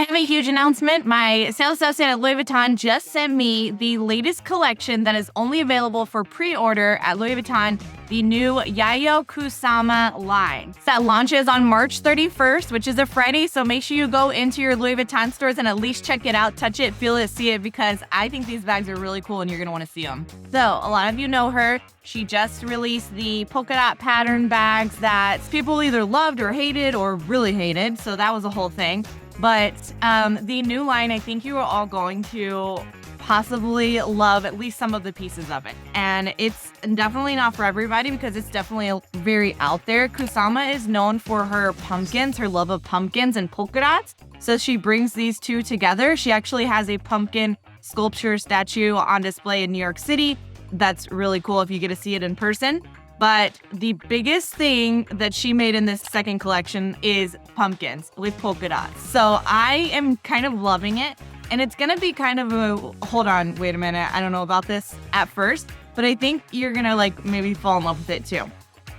I have a huge announcement. My sales associate at Louis Vuitton just sent me the latest collection that is only available for pre-order at Louis Vuitton, the new Yayoi Kusama line. That launches on March 31st, which is a Friday, so make sure you go into your Louis Vuitton stores and at least check it out, touch it, feel it, see it, because I think these bags are really cool and you're gonna wanna see them. So, a lot of you know her. She just released the polka dot pattern bags that people either loved or hated or really hated, so that was a whole thing. But the new line, I think you are all going to possibly love at least some of the pieces of it. And it's definitely not for everybody because it's definitely very out there. Kusama is known for her pumpkins, her love of pumpkins and polka dots. So she brings these two together. She actually has a pumpkin sculpture statue on display in New York City. That's really cool if you get to see it in person. But the biggest thing that she made in this second collection is pumpkins with polka dots. So I am kind of loving it. And it's going to be kind of a, hold on, wait a minute. I don't know about this at first, but I think you're going to maybe fall in love with it too.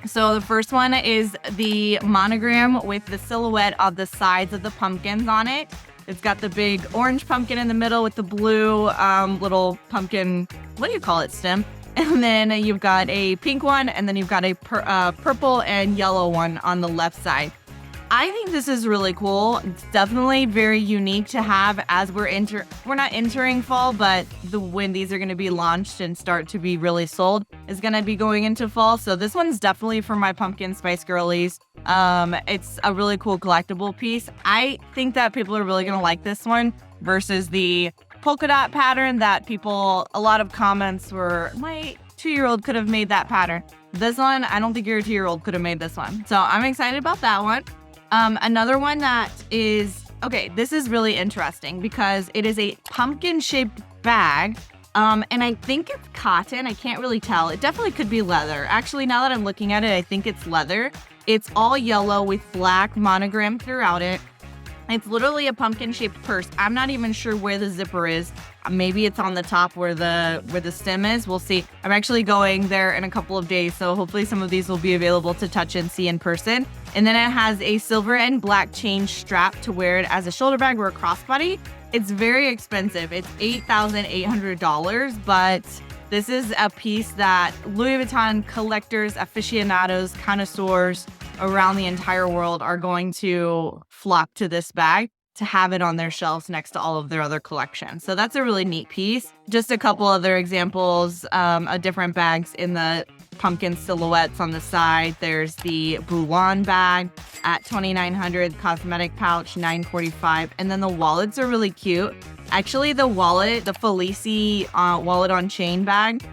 So the first one is the monogram with the silhouette of the sides of the pumpkins on it. It's got the big orange pumpkin in the middle with the blue little pumpkin, what do you call it, stem? And then you've got a pink one, and then you've got a purple and yellow one on the left side. I think this is really cool. It's definitely very unique to have as we're not entering fall, but when these are going to be launched and start to be really sold is going to be going into fall. So this one's definitely for my pumpkin spice girlies. It's a really cool collectible piece. I think that people are really going to like this one versus the polka dot pattern that a lot of comments were, my 2-year-old could have made that pattern. This one, I don't think your 2-year-old could have made this one. So I'm excited about that one. Another one that is, okay, this is really interesting because it is a pumpkin shaped bag. And I think it's cotton. I can't really tell. It definitely could be leather. Actually, now that I'm looking at it, I think it's leather. It's all yellow with black monogram throughout it. It's literally a pumpkin-shaped purse. I'm not even sure where the zipper is. Maybe it's on the top where the stem is. We'll see. I'm actually going there in a couple of days, so hopefully some of these will be available to touch and see in person. And then it has a silver and black chain strap to wear it as a shoulder bag or a crossbody. It's very expensive. It's $8,800, but this is a piece that Louis Vuitton collectors, aficionados, connoisseurs around the entire world are going to flock to this bag to have it on their shelves next to all of their other collections. So that's a really neat piece. Just a couple other examples of different bags in the pumpkin silhouettes on the side. There's the Vuitton bag at $2,900, cosmetic pouch $945, and then the wallets are really cute. Actually, the wallet, the Felici wallet on chain bag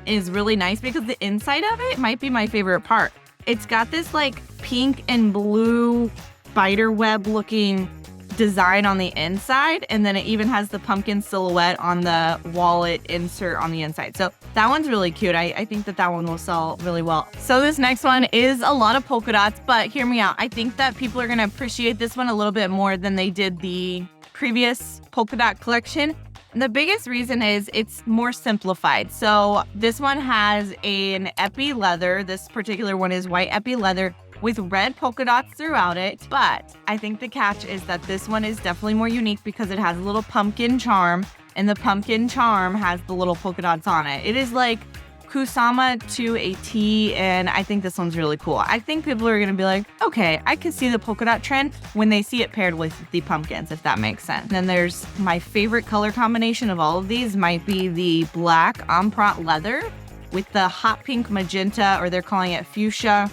is really nice because the inside of it might be my favorite part. It's got this pink and blue spider web looking design on the inside, and then it even has the pumpkin silhouette on the wallet insert on the inside. So that one's really cute. I think that one will sell really well. So this next one is a lot of polka dots, but hear me out. I think that people are going to appreciate this one a little bit more than they did the previous polka dot collection. And the biggest reason is it's more simplified. So this one has an epi leather. This particular one is white epi leather with red polka dots throughout it. But I think the catch is that this one is definitely more unique because it has a little pumpkin charm, and the pumpkin charm has the little polka dots on it. It is like Kusama to a T, and I think this one's really cool. I think people are gonna be like, okay, I can see the polka dot trend when they see it paired with the pumpkins, if that makes sense. And then there's my favorite color combination of all of these might be the black empreinte leather with the hot pink magenta, or they're calling it fuchsia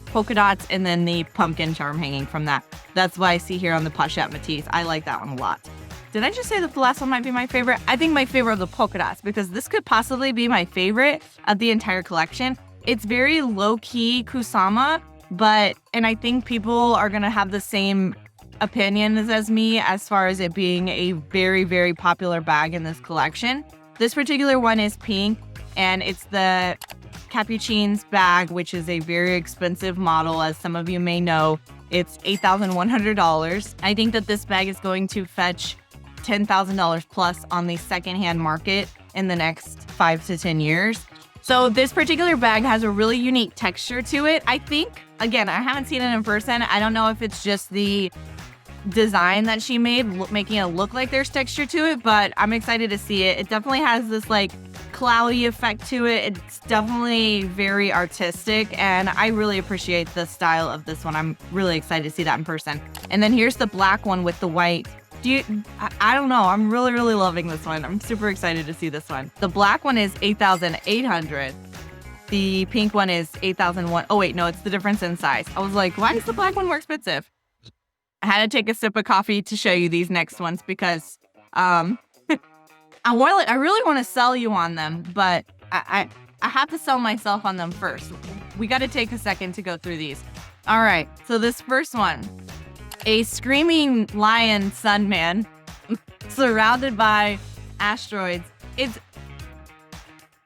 polka dots, and then the pumpkin charm hanging from that. That's why I see here on the Pochette Matisse. I like that one a lot. Did I just say that the last one might be my favorite? I think my favorite of the polka dots, because this could possibly be my favorite of the entire collection. It's very low-key Kusama, and I think people are going to have the same opinions as me as far as it being a very, very popular bag in this collection. This particular one is pink, and it's the Capuchine's bag, which is a very expensive model, as some of you may know. It's $8,100. I think that this bag is going to fetch $10,000 plus on the secondhand market in the next 5 to 10 years. So this particular bag has a really unique texture to it. I think, again, I haven't seen it in person. I don't know if it's just the design that she made, making it look like there's texture to it, but I'm excited to see it. It definitely has this like cloudy effect to it. It's definitely very artistic, and I really appreciate the style of this one. I'm really excited to see that in person. And then here's the black one with the white. I don't know. I'm really, really loving this one. I'm super excited to see this one. The black one is 8,800. The pink one is 8,001. Oh wait, no, it's the difference in size. I was like, why is the black one more expensive? I had to take a sip of coffee to show you these next ones because I really want to sell you on them, but I have to sell myself on them first. We got to take a second to go through these. All right, so this first one, a screaming lion sun man surrounded by asteroids. It's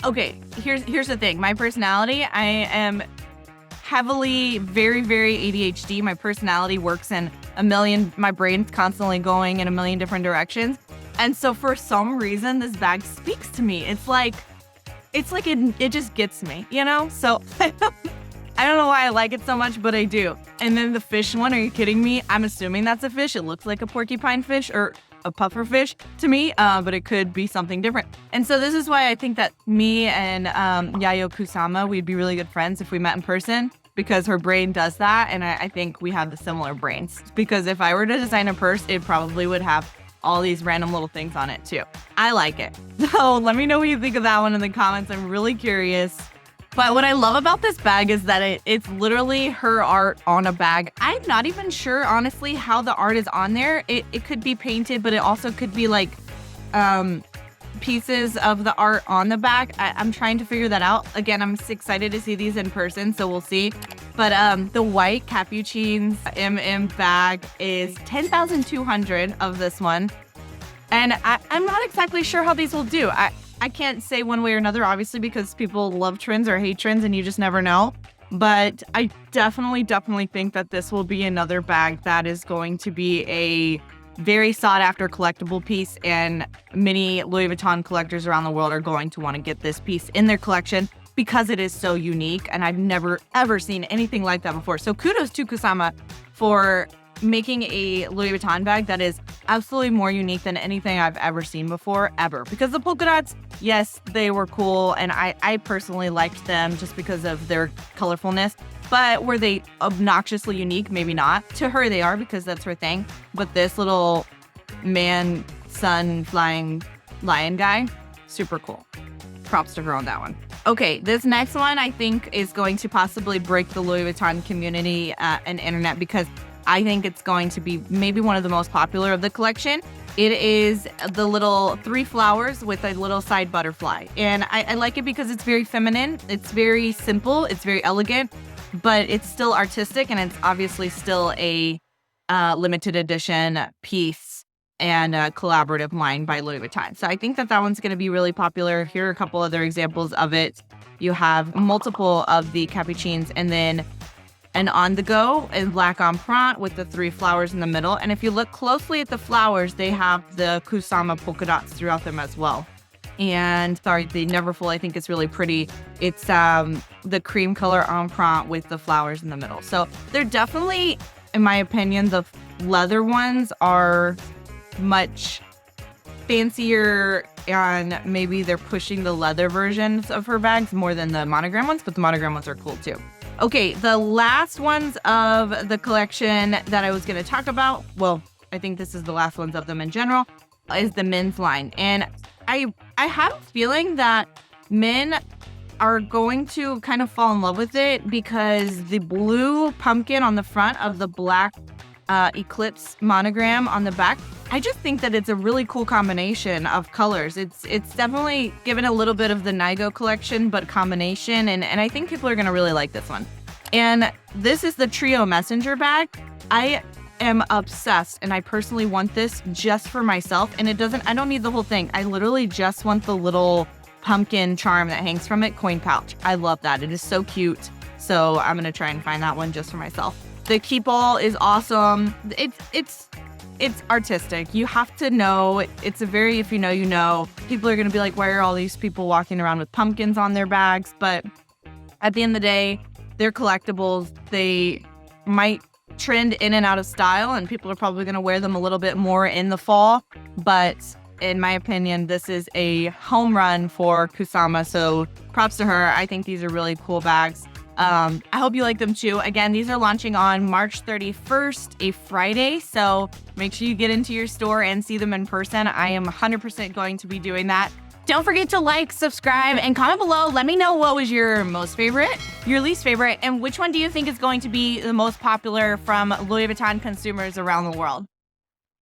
okay. Here's the thing. My personality, I am heavily, very, very ADHD. My personality works in my brain's constantly going in a million different directions. And so for some reason, this bag speaks to me. It's like it just gets me, you know? So I don't know why I like it so much, but I do. And then the fish one, are you kidding me? I'm assuming that's a fish. It looks like a porcupine fish or a puffer fish to me, but it could be something different. And so this is why I think that me and Yayoi Kusama, we'd be really good friends if we met in person, because her brain does that. And I think we have the similar brains, because if I were to design a purse, it probably would have all these random little things on it too. I like it. So let me know what you think of that one in the comments. I'm really curious. But what I love about this bag is that it's literally her art on a bag. I'm not even sure, honestly, how the art is on there. It could be painted, but it also could be like pieces of the art on the bag. I'm trying to figure that out. Again, I'm excited to see these in person, so we'll see. But the white Capucines bag is 10,200 of this one. And I'm not exactly sure how these will do. I can't say one way or another, obviously, because people love trends or hate trends and you just never know. But I definitely think that this will be another bag that is going to be a very sought after collectible piece, and many Louis Vuitton collectors around the world are going to want to get this piece in their collection because it is so unique, and I've never ever seen anything like that before. So kudos to Kusama for making a Louis Vuitton bag that is absolutely more unique than anything I've ever seen before, ever. Because the polka dots, yes, they were cool, and I personally liked them just because of their colorfulness. But were they obnoxiously unique? Maybe not. To her, they are, because that's her thing. But this little man, sun, flying lion guy, super cool. Props to her on that one. Okay, this next one I think is going to possibly break the Louis Vuitton community and internet, because I think it's going to be maybe one of the most popular of the collection. It is the little 3 flowers with a little side butterfly. And I like it because it's very feminine. It's very simple. It's very elegant, but it's still artistic, and it's obviously still a limited edition piece and a collaborative line by Louis Vuitton. So I think that one's going to be really popular. Here are a couple other examples of it. You have multiple of the Capucines, and then an on the go in black empreinte with the 3 flowers in the middle. And if you look closely at the flowers, they have the Kusama polka dots throughout them as well. And sorry, the Neverfull I think is really pretty. It's the cream color empreinte with the flowers in the middle. So they're definitely, in my opinion, the leather ones are much fancier, and maybe they're pushing the leather versions of her bags more than the monogram ones, but the monogram ones are cool too. Okay, the last ones of the collection that I was going to talk about, well, I think this is the last ones of them in general, is the men's line. And I have a feeling that men are going to kind of fall in love with it, because the blue pumpkin on the front of the black Eclipse monogram on the back, I just think that it's a really cool combination of colors. It's definitely given a little bit of the Nigo collection, but combination, and I think people are going to really like this one. And this is the Trio Messenger bag. I am obsessed, and I personally want this just for myself, and I don't need the whole thing. I literally just want the little pumpkin charm that hangs from it, coin pouch. I love that. It is so cute. So I'm going to try and find that one just for myself. The keep all is awesome. It's artistic. You have to know. It's a very, if you know, you know. People are going to be like, why are all these people walking around with pumpkins on their bags? But at the end of the day, they're collectibles. They might trend in and out of style, and people are probably going to wear them a little bit more in the fall. But in my opinion, this is a home run for Kusama. So props to her. I think these are really cool bags. I hope you like them too. Again, these are launching on March 31st, a Friday. So make sure you get into your store and see them in person. I am 100% going to be doing that. Don't forget to like, subscribe, and comment below. Let me know what was your most favorite, your least favorite, and which one do you think is going to be the most popular from Louis Vuitton consumers around the world.